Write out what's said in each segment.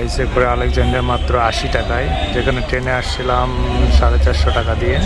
ফ্লাইসে করে আলেকজান্ডার মাত্র 80 টাকায়, যেখানে ট্রেনে আসছিলাম 450 টাকা দিয়ে।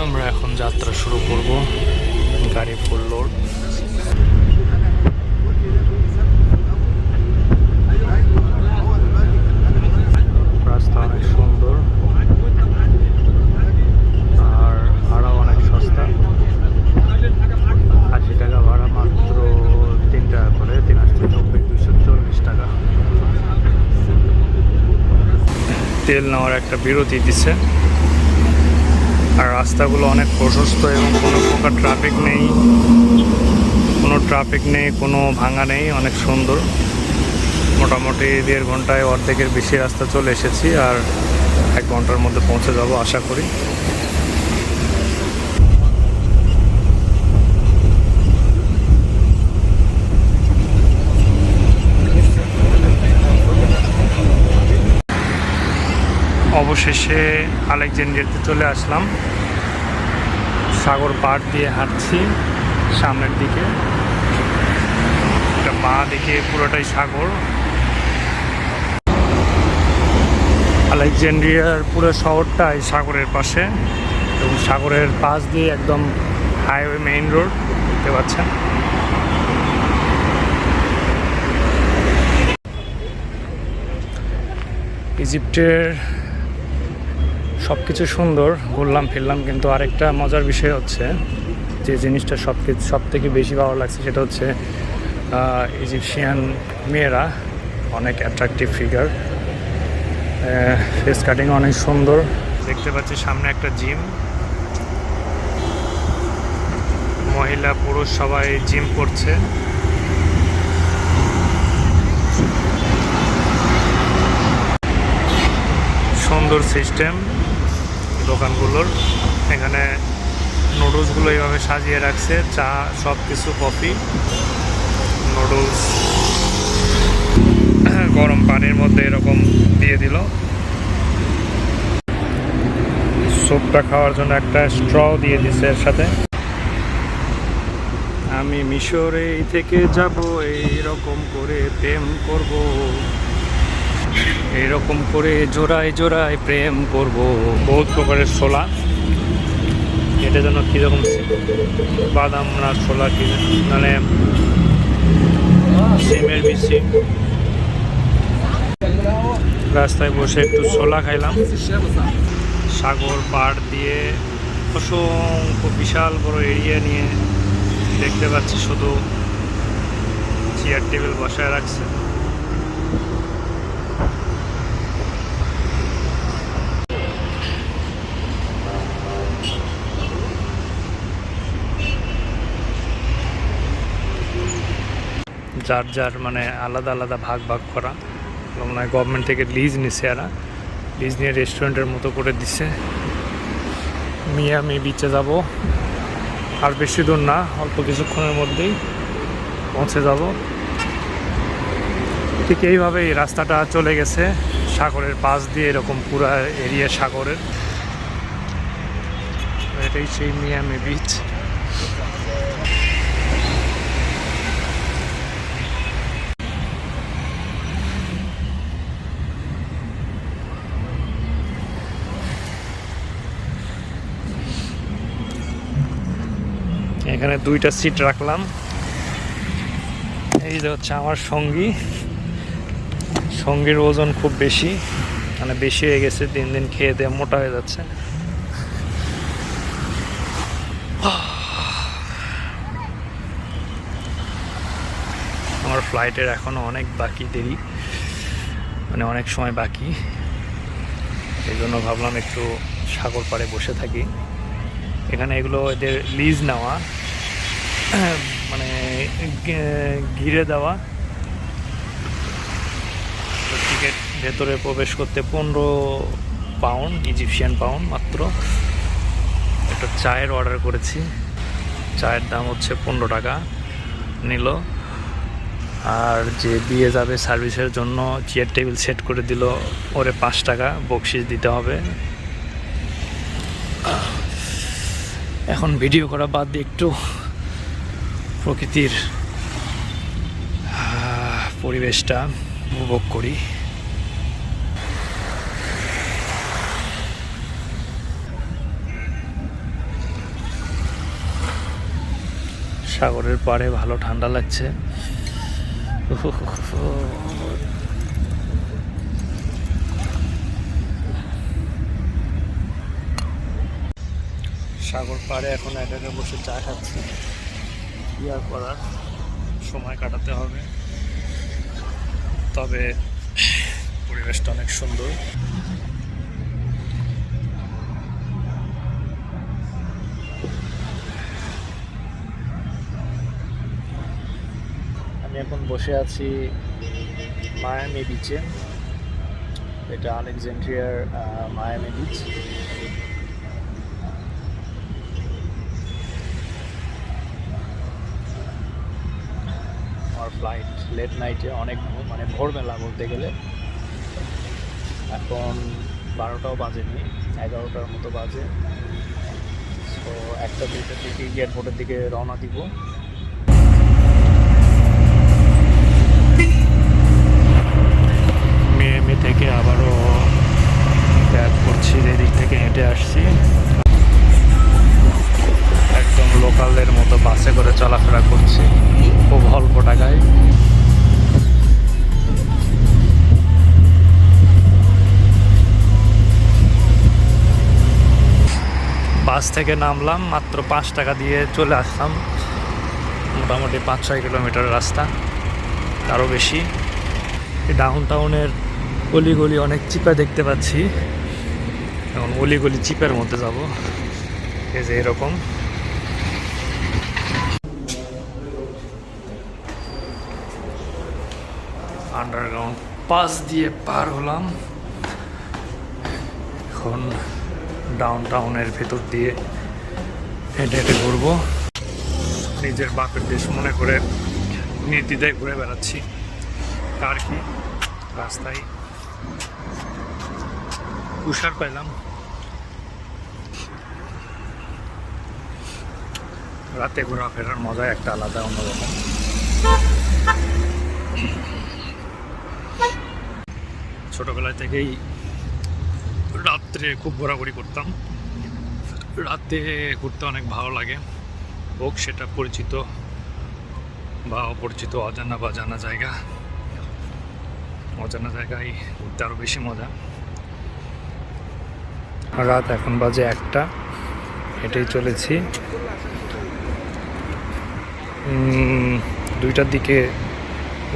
আমরা এখন যাত্রা শুরু করব, গাড়ি ফুল লোড। রাস্তা অনেক সুন্দর আর ভাড়া অনেক সস্তা, 80 টাকা ভাড়া, মাত্র 3 টাকা করে, 3 8 90, 240 টাকা। তেল নেওয়ার একটা বিরতি দিচ্ছে। আর রাস্তাগুলো অনেক প্রশস্ত এবং কোনো প্রকার ট্রাফিক নেই, কোনো ভাঙা নেই, অনেক সুন্দর। মোটামুটি 1.5 ঘন্টায় অর্ধেকের বেশি রাস্তা চলে এসেছি, আর 1 ঘন্টার মধ্যে পৌঁছে যাব আশা করি। অবশেষে আলেকজান্দ্রিয়াতে চলে আসলাম। সাগর পাড় দিয়ে হাঁটছি সামনের দিকে, একটা বাঁ দিকে পুরোটাই সাগর। আলেকজান্দ্রিয়ার পুরো শহরটাই সাগরের পাশে, এবং সাগরের পাশ দিয়ে একদম হাইওয়ে, মেইন রোড দেখতে পাচ্ছেন। ইজিপ্টের সব কিছু সুন্দর, ঘুরলাম ফিরলাম, কিন্তু আরেকটা মজার বিষয় হচ্ছে, যে জিনিসটা সব থেকে বেশি ভালো লাগছে সেটা হচ্ছে ইজিপশিয়ান মেয়েরা অনেক অ্যাট্রাকটিভ ফিগার, ফেস কাটিং অনেক সুন্দর। দেখতে পাচ্ছি সামনে একটা জিম, মহিলা পুরুষ সবাই জিম করছে। সুন্দর সিস্টেম দোকানগুলোর। এখানে নুডলসগুলো এইভাবে সাজিয়ে রাখছে, চা, সব কিছু, কফি, নুডলস গরম পানির মধ্যে এরকম দিয়ে দিল। স্যুপটা খাওয়ার জন্য একটা স্ট্র দিয়ে দিছে এর সাথে। আমি মিশরে থেকে যাব, এইরকম করে প্রেম করব, এরকম করে জোড়ায় জোড়ায় প্রেম করব। বহুত প্রকারের ছোলা, এটা যেন কীরকম বাদাম না ছোলা, কি মানে সিমের বিচি। রাস্তায় বসে একটু ছোলা খাইলাম। সাগর পাড় দিয়ে অসংখ্য বিশাল বড় এরিয়া নিয়ে দেখতে পাচ্ছি, শুধু চেয়ার টেবিল বসায় রাখছে। যার যার মানে আলাদা আলাদা ভাগ করা, মানে গভর্নমেন্ট থেকে লিজ নিছে, এরা লিজ নিয়ে রেস্টুরেন্টের মতো করে দিছে। মিয়ামি বিচে যাব, আর বেশি দূর না, অল্প কিছুক্ষণের মধ্যেই পৌঁছে যাব। ঠিক এইভাবে এই রাস্তাটা চলে গেছে সাগরের পাশ দিয়ে, এরকম পুরা এরিয়া সাগরের। এটাই সেই মিয়ামি বিচ। এখানে 2টা সিট রাখলাম। এই যে হচ্ছে আমার সঙ্গীর ওজন খুব বেশি, মানে বেশি হয়ে গেছে, দিন দিন খেয়ে দিয়ে মোটা হয়ে যাচ্ছে। আমার ফ্লাইটের এখনো অনেক বাকি, দেরি, মানে অনেক সময় বাকি। এই জন্য ভাবলাম একটু সাগর পাড়ে বসে থাকি। এখানে এগুলো এদের লিজ নেওয়া, মানে ঘিরে দেওয়া। টিকিট ভেতরে প্রবেশ করতে 15 পাউন্ড, ইজিপশিয়ান পাউন্ড মাত্র। একটা চায়ের অর্ডার করেছি, চায়ের দাম হচ্ছে 15 টাকা নিল। আর যে দিয়ে যাবে সার্ভিসের জন্য চেয়ার টেবিল সেট করে দিল, ওরে 5 টাকা বকশিস দিতে হবে। এখন ভিডিও করা বাদ দিয়ে একটু প্রকৃতির পরিবেশটা উপভোগ করি। সাগরের পাড়ে ভালো ঠান্ডা লাগছে। সাগর পাড়ে এখন একা একা বসে চা খাচ্ছি। কি আর করার, সময় কাটাতে হবে। তবে পরিবেশটা অনেক সুন্দর। আমি এখন বসে আছি মায়ামি বিচে। এটা আলেকজান্দ্রিয়ার মায়ামি বিচ। আমার ফ্লাইট লেট নাইটে, অনেক মানে ভোরবেলা বলতে গেলে। এখন 12টাও বাজেনি, 11টার মতো বাজে। তো 1টা-2টার দিকে এয়ারপোর্টের দিকে রওনা দিব। মিয়ামি থেকে আবারও ব্যাক করছি, এদিক থেকে হেঁটে আসছি। একদম লোকালদের মতো বাসে করে চলাফেরা করছি খুব অল্প টাকায়। বাস থেকে নামলাম, মাত্র 5 টাকা দিয়ে চলে আসলাম। মোটামুটি 5-6 কিলোমিটার রাস্তা, আরও বেশি। ডাউন টাউনের অলিগলি অনেক চিপা দেখতে পাচ্ছি। এখন অলিগলি চিপের মধ্যে যাব। এই যে এরকম আন্ডারগ্রাউন্ড পাস দিয়ে পার হলাম। এখন ডাউন টাউনের ভেতর দিয়ে হেঁটে হেঁটে ঘুরবো। নিজের বাপের দেশ মনে করে নির্দ্বিধায় ঘুরে বেড়াচ্ছি। কার কি রাস্তায় তুষার পেলাম। রাতে ঘোরাফেরার মজা একটা আলাদা, অন্যরকম। ছোটবেলা থেকেই রাত্রে খুব ঘোরাঘুরি করতাম। রাতে ঘুরতে অনেক ভালো লাগে, হোক সেটা পরিচিত বা অপরিচিত, অজানা বা জানা জায়গা। অজানা জায়গায় ঘুরতে আরও বেশি মজা। রাত এখন বাজে 1টা, হেঁটেই চলেছি। 2টার দিকে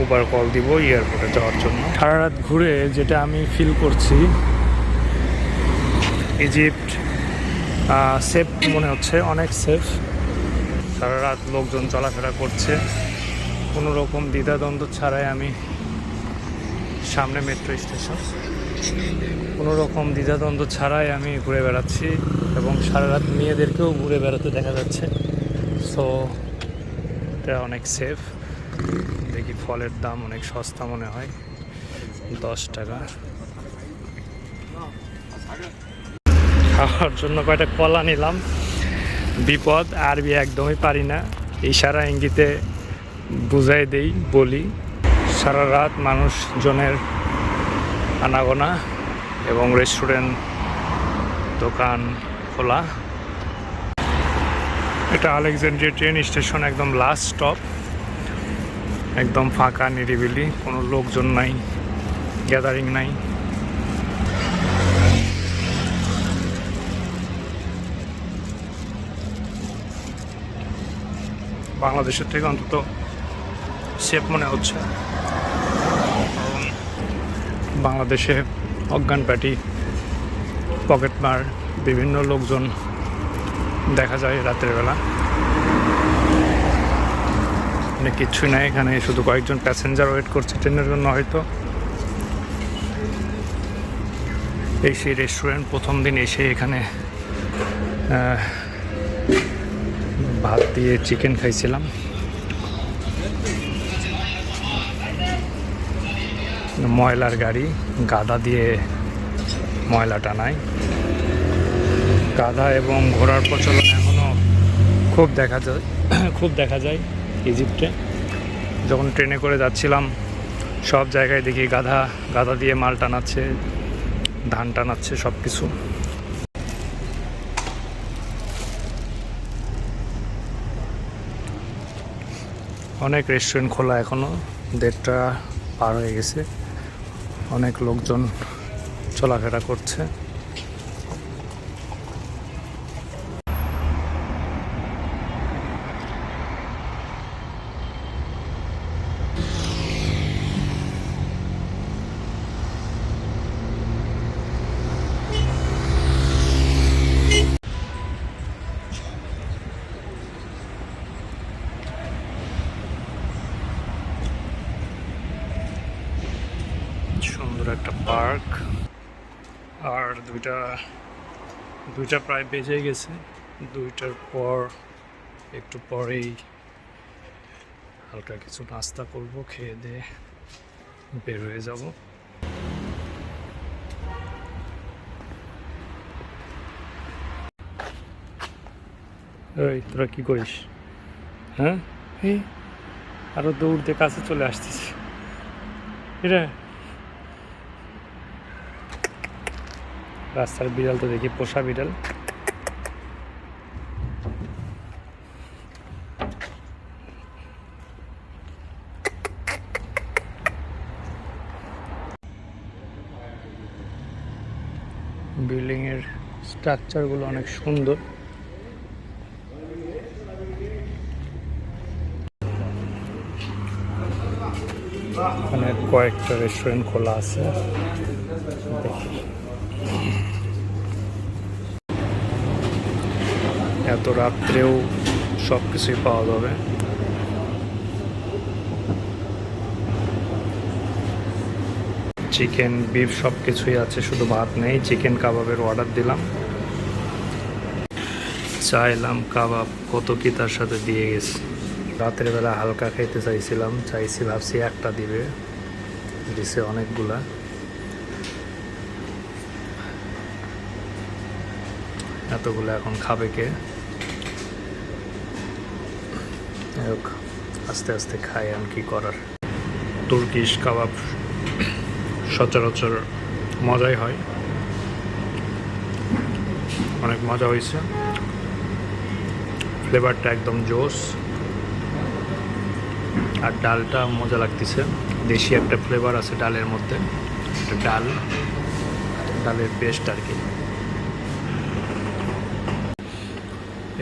উবার কল দিব এয়ারপোর্টে যাওয়ার জন্য। সারা রাত ঘুরে যেটা আমি ফিল করছি, ইজিপ্ট সেফ মনে হচ্ছে, অনেক সেফ। সারা রাত লোকজন চলাফেরা করছে, কোনো রকম দ্বিধাদ্বন্দ্ব ছাড়াই। আমি সামনে মেট্রো স্টেশন, কোনো রকম দ্বিধাদ্বন্দ্ব ছাড়াই আমি ঘুরে বেড়াচ্ছি। এবং সারা রাত মেয়েদেরকেও ঘুরে বেড়াতে দেখা যাচ্ছে। সো এটা অনেক সেফ। দেখি ফলের দাম অনেক সস্তা মনে হয়, 10 টাকা। খাওয়ার জন্য কয়টা কলা নিলাম। বিপদ, আরবি একদমই পারি না, ইশারা ইঙ্গিতে বুঝাই দেই, বলি। সারা রাত মানুষজনের আনাগোনা এবং রেস্টুরেন্ট, দোকান খোলা। এটা আলেকজান্দ্রিয়া ট্রেন স্টেশন, একদম লাস্ট স্টপ। একদম ফাঁকা, নিরিবিলি, কোনো লোকজন নাই, গ্যাদারিং নাই। বাংলাদেশের থেকে অন্তত সেফ মনে হচ্ছে। বাংলাদেশে অজ্ঞান পার্টি, পকেটমার, বিভিন্ন লোকজন দেখা যায় রাতের বেলা। মানে কিচ্ছুই নাই এখানে, শুধু কয়েকজন প্যাসেঞ্জার ওয়েট করছে ট্রেনের জন্য হয়তো। এই সেই রেস্টুরেন্ট, প্রথম দিন এসে এখানে ভাত দিয়ে চিকেন খাইছিলাম। ময়লার গাড়ি, গাদা দিয়ে ময়লা টানায়। গাধা এবং ঘোড়ার প্রচলন এখনও খুব দেখা যায় ইজিপ্টে। যখন ট্রেনে করে যাচ্ছিলাম সব জায়গায় দেখি গাধা গাধা দিয়ে মাল টানাচ্ছে, ধান টানাচ্ছে, সব কিছু। অনেক রেস্টুরেন্ট খোলা, এখনো 1:30 পার হয়ে গেছে। অনেক লোকজন চলাফেরা করছে। সুন্দর একটা পার্ক। আর দুইটা প্রায় বেজে গেছে। 2টার পর একটু পরেই হালকা কিছু নাস্তা করব, খেয়ে দিয়ে বের হয়ে যাব। এই তোরা কি করিস? হ্যাঁ, এই আরো দৌড়তে কাছে চলে আসতেছে। এটা রাস্তার বিড়াল তো দেখি, পোষা বিড়াল। বিল্ডিং এর স্ট্রাকচার গুলো অনেক সুন্দর। এখানে কয়েকটা রেস্টুরেন্ট খোলা আছে, দেখি। এত রাত্রেও সব কিছুই পাওয়া যাবে। চিকেন, বিফ সব কিছুই আছে, শুধু ভাত নেই। চিকেন কাবাবের অর্ডার দিলাম, চাইলাম কাবাব, কত কি তার সাথে দিয়ে গেছে। রাতের বেলা হালকা খাইতে চাইছিলাম, ভাবছি একটা দিবে, দিছে অনেকগুলা। এতগুলো এখন খাবে কে? আস্তে আস্তে খাই, আর কি করার। তুর্কিশ কাবাব সচরাচর মজাই হয়, অনেক মজা হয়েছে। ফ্লেভারটা একদম জোস, আর ডালটা মজা লাগতেছে। দেশি একটা ফ্লেভার আছে ডালের মধ্যে, একটা ডালের পেস্ট আর কি।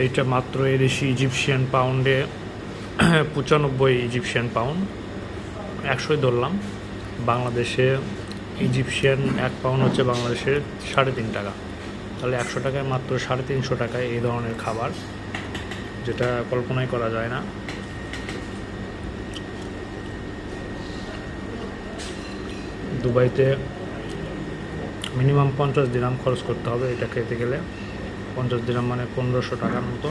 এইটা মাত্র এদেশি ইজিপশিয়ান পাউন্ডে 95 ইজিপশিয়ান পাউন্ড, 100 ধরলাম। বাংলাদেশে ইজিপশিয়ান 1 পাউন্ড হচ্ছে বাংলাদেশের 3.5 টাকা। তাহলে 100 টাকায় মাত্র 350 টাকায় এই ধরনের খাবার, যেটা কল্পনাই করা যায় না। দুবাইতে মিনিমাম 50 দিরহাম খরচ করতে হবে এটা খেতে গেলে। 50 দিরহাম মানে 1500 টাকার মতো।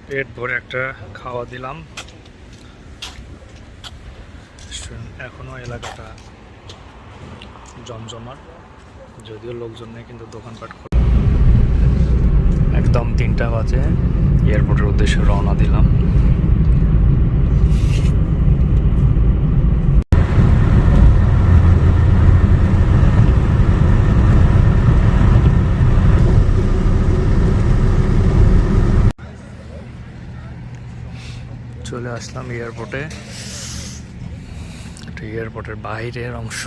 পেট ভরে একটা খাওয়া দিলাম। এখনো এলাকাটা জমজমাট, যদিও লোকজন নেই, কিন্তু দোকানপাট খোলা। একদম 3টা বাজে, এয়ারপোর্টের উদ্দেশ্যে রওনা দিলাম। চলে আসলাম এয়ারপোর্টে। এটা এয়ারপোর্টের বাইরের অংশ।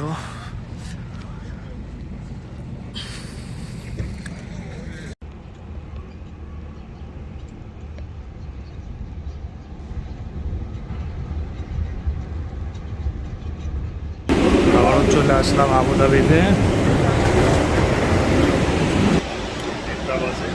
আবারও চলে আসলাম আবুধাবিতে। 1টা বাজে।